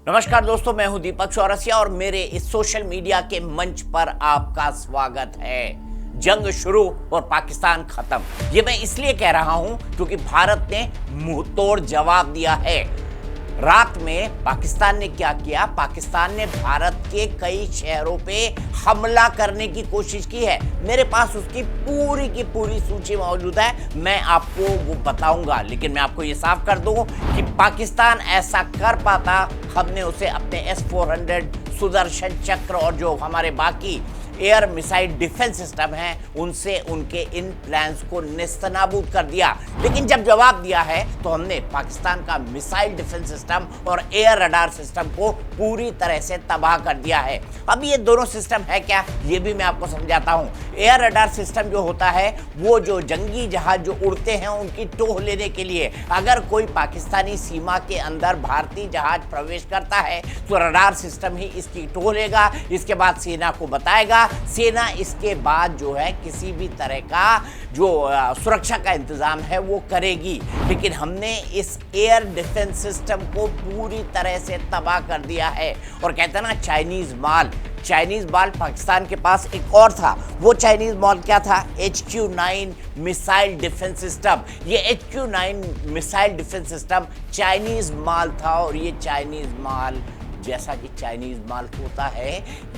नमस्कार दोस्तों, मैं हूं दीपक चौरसिया और मेरे इस सोशल मीडिया के मंच पर आपका स्वागत है। जंग शुरू और पाकिस्तान खत्म, ये मैं इसलिए कह रहा हूं क्योंकि भारत ने मुंहतोड़ जवाब दिया है। रात में पाकिस्तान ने क्या किया? पाकिस्तान ने भारत के कई शहरों पे हमला करने की कोशिश की है। मेरे पास उसकी पूरी की पूरी सूची मौजूद है, मैं आपको वो बताऊंगा। लेकिन मैं आपको ये साफ कर दूं कि पाकिस्तान ऐसा कर पाता, हमने उसे अपने S-400 सुदर्शन चक्र और जो हमारे बाकी एयर मिसाइल डिफेंस सिस्टम हैं उनसे उनके इन प्लान्स को नेस्तनाबूद कर दिया। लेकिन जब जवाब दिया है तो हमने पाकिस्तान का मिसाइल डिफेंस सिस्टम और एयर रडार सिस्टम को पूरी तरह से तबाह कर दिया है। अब ये दोनों सिस्टम है क्या, ये भी मैं आपको समझाता हूँ। एयर रडार सिस्टम जो होता है वो जो जंगी जहाज जो उड़ते हैं उनकी टोह लेने के लिए, अगर कोई पाकिस्तानी सीमा के अंदर भारतीय जहाज प्रवेश करता है तो रडार सिस्टम ही इसकी टोह लेगा। इसके बाद सेना को बताएगा, सेना इसके बाद जो है किसी भी तरह का जो सुरक्षा का इंतजाम है वो करेगी। लेकिन हमने इस एयर डिफेंस सिस्टम को पूरी तरह से तबाह कर दिया है। और कहते हैं ना चाइनीज माल पाकिस्तान के पास एक और था। वो चाइनीज माल क्या था? HQ-9 missile defence system. ये HQ-9 missile defence system Chinese माल था और ये चाइनीज माल, जैसा कि चाइनीज माल होता है,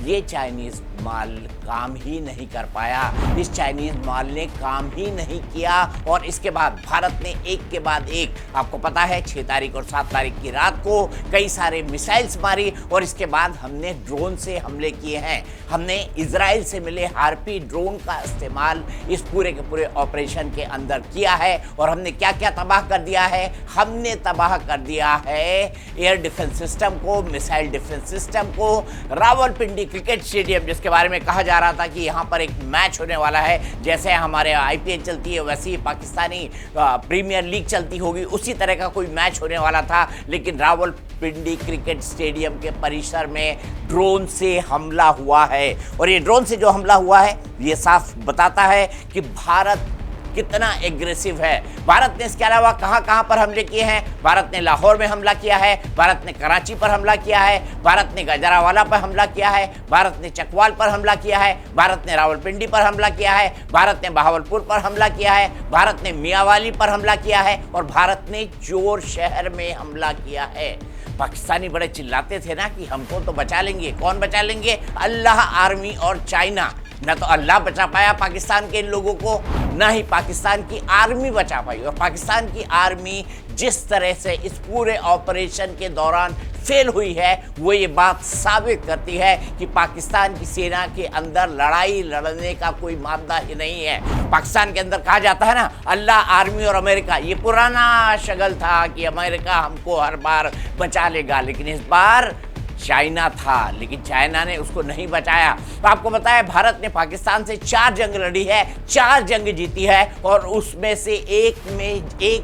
ये चाइनीज माल काम ही नहीं कर पाया। इस चाइनीज माल ने काम ही नहीं किया और इसके बाद भारत ने एक के बाद एक, आपको पता है 6 तारीख और 7 तारीख की रात को कई सारे मिसाइल्स मारी और इसके बाद हमने ड्रोन से हमले किए हैं। हमने इजराइल से मिले हार्पी ड्रोन का इस्तेमाल इस पूरे के पूरे ऑपरेशन के अंदर किया है। और हमने क्या क्या तबाह कर दिया है? हमने तबाह कर दिया है एयर डिफेंस सिस्टम को, मिसाइल डिफेंस सिस्टम को, रावलपिंडी क्रिकेट स्टेडियम जिसके बारे में कहा जा रहा था कि यहाँ पर एक मैच होने वाला है, जैसे हमारे IPL चलती है वैसे ही पाकिस्तानी प्रीमियर लीग चलती होगी, उसी तरह का कोई मैच होने वाला था। लेकिन रावलपिंडी क्रिकेट स्टेडियम के परिसर में ड्रोन से हमला हुआ है। और ये ड्रोन से जो हमला हुआ है ये साफ बताता है कि भारत कितना एग्रेसिव है। भारत ने इसके अलावा कहां पर हमले किए हैं? भारत ने लाहौर में हमला किया है, भारत ने कराची पर हमला किया है, भारत ने गजरावाला पर हमला किया है, भारत ने चकवाल पर हमला किया है, भारत ने रावलपिंडी पर हमला किया है, भारत ने बहावलपुर पर हमला किया है, भारत ने मियांवाली पर हमला किया है और भारत ने चोर शहर में हमला किया है। पाकिस्तानी बड़े चिल्लाते थे ना कि हमको तो बचा लेंगे। कौन बचा लेंगे? अल्लाह, आर्मी और चाइना। न तो अल्लाह बचा पाया पाकिस्तान के इन लोगों को, ना ही पाकिस्तान की आर्मी बचा पाई। और पाकिस्तान की आर्मी जिस तरह से इस पूरे ऑपरेशन के दौरान फेल हुई है वो ये बात साबित करती है कि पाकिस्तान की सेना के अंदर लड़ाई लड़ने का कोई मामला ही नहीं है। पाकिस्तान के अंदर कहा जाता है ना अल्लाह, आर्मी और अमेरिका। ये पुराना शगल था कि अमेरिका हमको हर बार बचा लेगा, लेकिन इस बार चाइना था, लेकिन चाइना ने उसको नहीं बचाया। तो आपको बताया भारत ने पाकिस्तान से 4 जंग लड़ी है, 4 जंग जीती है और उसमें से एक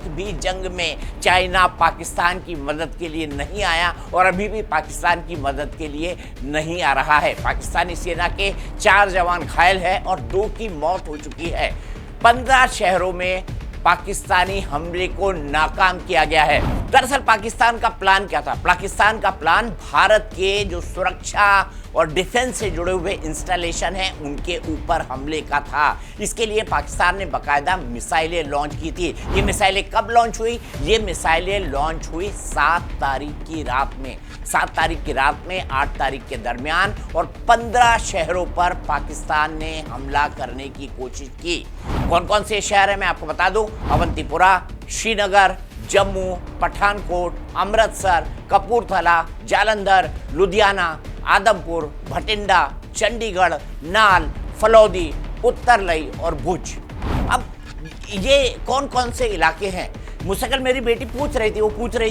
भी जंग में चाइना पाकिस्तान की मदद के लिए नहीं आया और अभी भी पाकिस्तान की मदद के लिए नहीं आ रहा है। पाकिस्तानी सेना के 4 जवान घायल हैं और 2 की मौत हो चुकी है। 15 शहरों में पाकिस्तानी हमले को नाकाम किया गया है। दरअसल पाकिस्तान का प्लान क्या था? पाकिस्तान का प्लान भारत के जो सुरक्षा और डिफेंस से जुड़े हुए इंस्टॉलेशन हैं उनके ऊपर हमले का था। इसके लिए पाकिस्तान ने बाकायदा मिसाइलें लॉन्च की थी। ये मिसाइलें कब लॉन्च हुई? ये मिसाइलें लॉन्च हुई 7 तारीख की रात में। 7 तारीख की रात में 8 तारीख के दरमियान और 15 शहरों पर पाकिस्तान ने हमला करने की कोशिश की। कौन कौन से शहर है मैं आपको बता दूं? अवंतीपुरा, श्रीनगर, जम्मू, पठानकोट, अमृतसर, कपूरथला, जालंधर, लुधियाना, आदमपुर, भटिंडा, चंडीगढ़, नाल, फलौदी, उत्तरलई और भुज। अब ये कौन कौन से इलाके हैं? मुझसे कल मेरी बेटी पूछ रही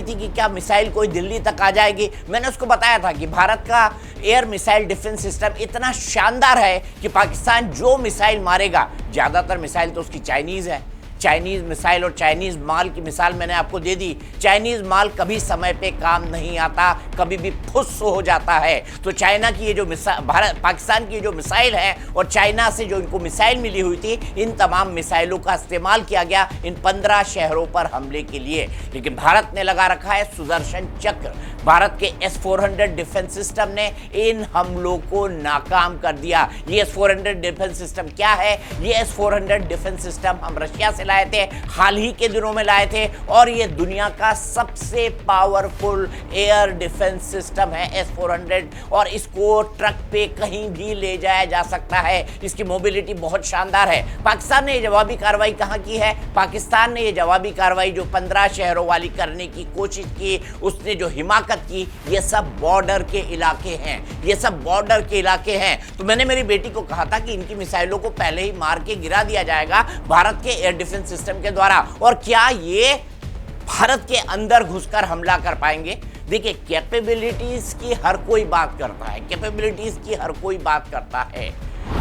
थी कि क्या मिसाइल कोई दिल्ली तक आ जाएगी। मैंने उसको बताया था कि भारत का एयर मिसाइल डिफेंस सिस्टम इतना शानदार है कि पाकिस्तान जो मिसाइल मारेगा, ज़्यादातर मिसाइल तो उसकी चाइनीज़ है। चाइनीज़ मिसाइल और चाइनीज़ माल की मिसाल मैंने आपको दे दी। चाइनीज़ माल कभी समय पे काम नहीं आता, कभी भी फुस हो जाता है। तो चाइना की ये जो पाकिस्तान की जो मिसाइल है और चाइना से जो इनको मिसाइल मिली हुई थी, इन तमाम मिसाइलों का इस्तेमाल किया गया इन 15 शहरों पर हमले के लिए। लेकिन भारत ने लगा रखा है सुदर्शन चक्र। भारत के S-400 डिफेंस सिस्टम ने इन हमलों को नाकाम कर दिया। ये S-400 डिफेंस सिस्टम क्या है? ये S-400 डिफेंस सिस्टम हम रशिया से लाए थे, हाल ही के दिनों में लाए थे, और ये दुनिया का सबसे पावरफुल एयर डिफेंस सिस्टम है S-400, और इसको ट्रक पे कहीं भी ले जाया जा सकता है। इसकी मोबिलिटी बहुत शानदार है। पाकिस्तान ने ये जवाबी कार्रवाई कहाँ की है? पाकिस्तान ने ये जवाबी कार्रवाई जो 15 शहरों वाली करने की कोशिश की, उसने जो हिमाकत की, ये सब बॉर्डर के इलाके हैं, ये सब बॉर्डर के इलाके हैं। तो मैंने मेरी बेटी को कहा था कि इनकी मिसाइलों को पहले ही मार के गिरा दिया जाएगा भारत के एयर डिफेंस सिस्टम के द्वारा। और क्या ये भारत के अंदर घुसकर हमला कर पाएंगे? देखिए, कैपेबिलिटीज की हर कोई बात करता है, कैपेबिलिटीज की हर कोई बात करता है,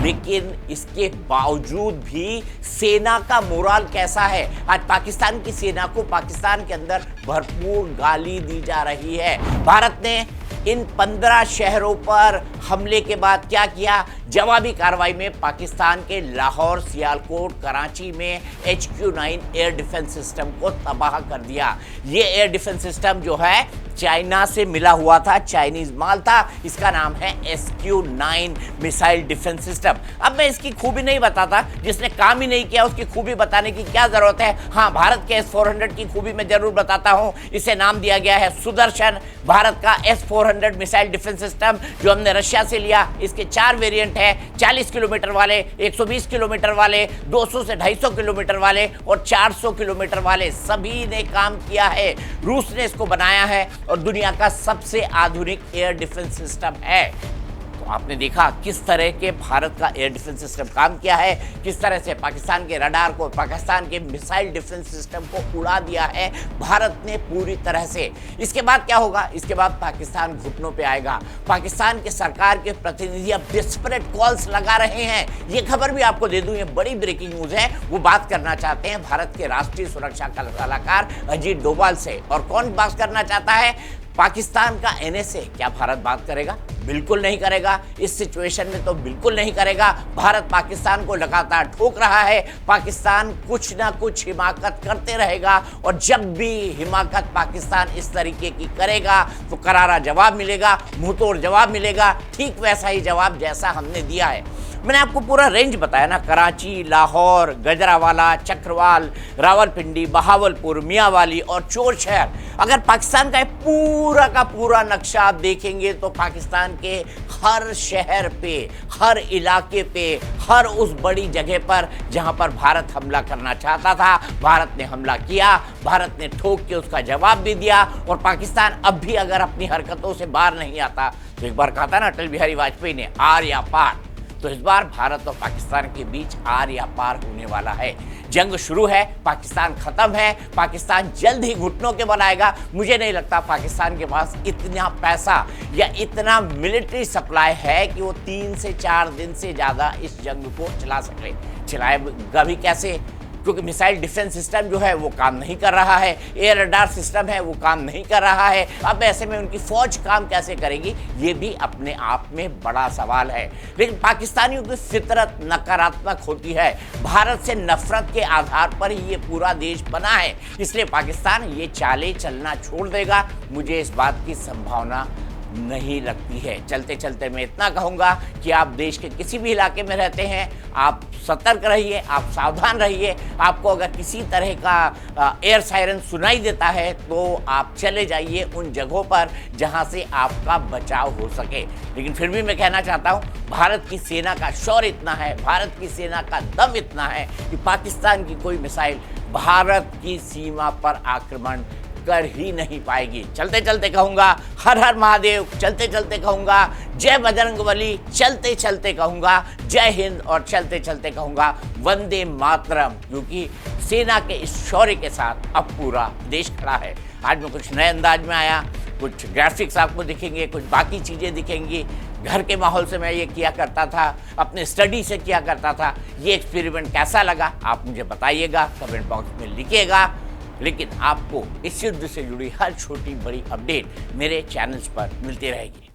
लेकिन इसके बावजूद भी सेना का मोराल कैसा है? आज पाकिस्तान की सेना को पाकिस्तान के अंदर भरपूर गाली दी जा रही है। भारत ने इन 15 शहरों पर हमले के बाद क्या किया? जवाबी कार्रवाई में पाकिस्तान के लाहौर, सियालकोट, कराची में HQ-9 एयर डिफेंस सिस्टम को तबाह कर दिया। ये एयर डिफेंस सिस्टम जो है चाइना से मिला हुआ था, चाइनीज माल था। इसका नाम है SQ-9 मिसाइल डिफेंस सिस्टम। अब मैं इसकी खूबी नहीं बताता, जिसने काम ही नहीं किया उसकी खूबी बताने की क्या जरूरत है। हाँ, भारत के S-400 की खूबी मैं जरूर बताता हूँ। इसे नाम दिया गया है सुदर्शन। भारत का S-400 मिसाइल डिफेंस सिस्टम जो हमने रशिया से लिया, इसके 4 वेरिएंट है, 40 किलोमीटर वाले, 120 किलोमीटर वाले, 200 से 250 किलोमीटर वाले और 400 किलोमीटर वाले, सभी ने काम किया है। रूस ने इसको बनाया है और दुनिया का सबसे आधुनिक एयर डिफेंस सिस्टम है। तो आपने देखा किस तरह के भारत का एयर डिफेंस सिस्टम काम किया है, किस तरह से पाकिस्तान के रडार को, पाकिस्तान के मिसाइल डिफेंस सिस्टम को उड़ा दिया है भारत ने पूरी तरह से। इसके बाद क्या होगा? इसके बाद पाकिस्तान घुटनों पे आएगा। पाकिस्तान के सरकार के प्रतिनिधि अब डिस्परेट कॉल्स लगा रहे हैं। ये खबर भी आपको दे दूं, ये बड़ी ब्रेकिंग न्यूज है। वो बात करना चाहते हैं भारत के राष्ट्रीय सुरक्षा सलाहकार अजीत डोभाल से। और कौन बात करना चाहता है? पाकिस्तान का NSA। क्या भारत बात करेगा? बिल्कुल नहीं करेगा। इस सिचुएशन में तो बिल्कुल नहीं करेगा। भारत पाकिस्तान को लगातार ठोक रहा है। पाकिस्तान कुछ ना कुछ हिमाकत करते रहेगा, और जब भी हिमाकत पाकिस्तान इस तरीके की करेगा तो करारा जवाब मिलेगा, मुंहतोड़ जवाब मिलेगा, ठीक वैसा ही जवाब जैसा हमने दिया है। मैंने आपको पूरा रेंज बताया ना, कराची, लाहौर, गजरावाला, चक्रवाल, रावलपिंडी, बहावलपुर, मियांवाली और चोर शहर। अगर पाकिस्तान का पूरा का पूरा नक्शा आप देखेंगे तो पाकिस्तान के हर शहर पे, हर इलाके पे, हर उस बड़ी जगह पर जहां पर भारत हमला करना चाहता था, भारत ने हमला किया। भारत ने ठोक के उसका जवाब भी दिया। और पाकिस्तान अब भी अगर अपनी हरकतों से बाहर नहीं आता, तो एक बार कहा था ना अटल बिहारी वाजपेयी ने, आर या पार, तो इस बार भारत और पाकिस्तान के बीच आर या पार होने वाला है। जंग शुरू है, पाकिस्तान खत्म है, पाकिस्तान जल्द ही घुटनों के बल आएगा। मुझे नहीं लगता पाकिस्तान के पास इतना पैसा या इतना मिलिट्री सप्लाई है कि वो 3 से 4 दिन से ज़्यादा इस जंग को चला सके। चलाएगा भी कैसे? क्योंकि मिसाइल डिफेंस सिस्टम जो है वो काम नहीं कर रहा है, एयर रडार सिस्टम है वो काम नहीं कर रहा है। अब ऐसे में उनकी फौज काम कैसे करेगी, ये भी अपने आप में बड़ा सवाल है। लेकिन पाकिस्तानियों की फितरत नकारात्मक होती है। भारत से नफरत के आधार पर ही ये पूरा देश बना है, इसलिए पाकिस्तान ये चालें चलना छोड़ देगा, मुझे इस बात की संभावना नहीं लगती है। चलते चलते मैं इतना कहूँगा कि आप देश के किसी भी इलाके में रहते हैं, आप सतर्क रहिए, आप सावधान रहिए। आपको अगर किसी तरह का एयर सायरन सुनाई देता है तो आप चले जाइए उन जगहों पर जहां से आपका बचाव हो सके। लेकिन फिर भी मैं कहना चाहता हूं, भारत की सेना का शौर्य इतना है, भारत की सेना का दम इतना है कि पाकिस्तान की कोई मिसाइल भारत की सीमा पर आक्रमण कर ही नहीं पाएगी। चलते चलते कहूँगा हर हर महादेव, चलते चलते कहूँगा जय बजरंगबली, चलते चलते कहूँगा जय हिंद, और चलते चलते कहूँगा वंदे मातरम, क्योंकि सेना के इस शौर्य के साथ अब पूरा देश खड़ा है। आज मैं कुछ नए अंदाज में आया, कुछ ग्राफिक्स आपको दिखेंगे, कुछ बाकी चीज़ें दिखेंगी। घर के माहौल से मैं ये किया करता था, अपने स्टडी से किया करता था। ये एक्सपेरिमेंट कैसा लगा आप मुझे बताइएगा, कमेंट बॉक्स में लिखिएगा। लेकिन आपको इस युद्ध से जुड़ी हर छोटी बड़ी अपडेट मेरे चैनल्स पर मिलती रहेगी।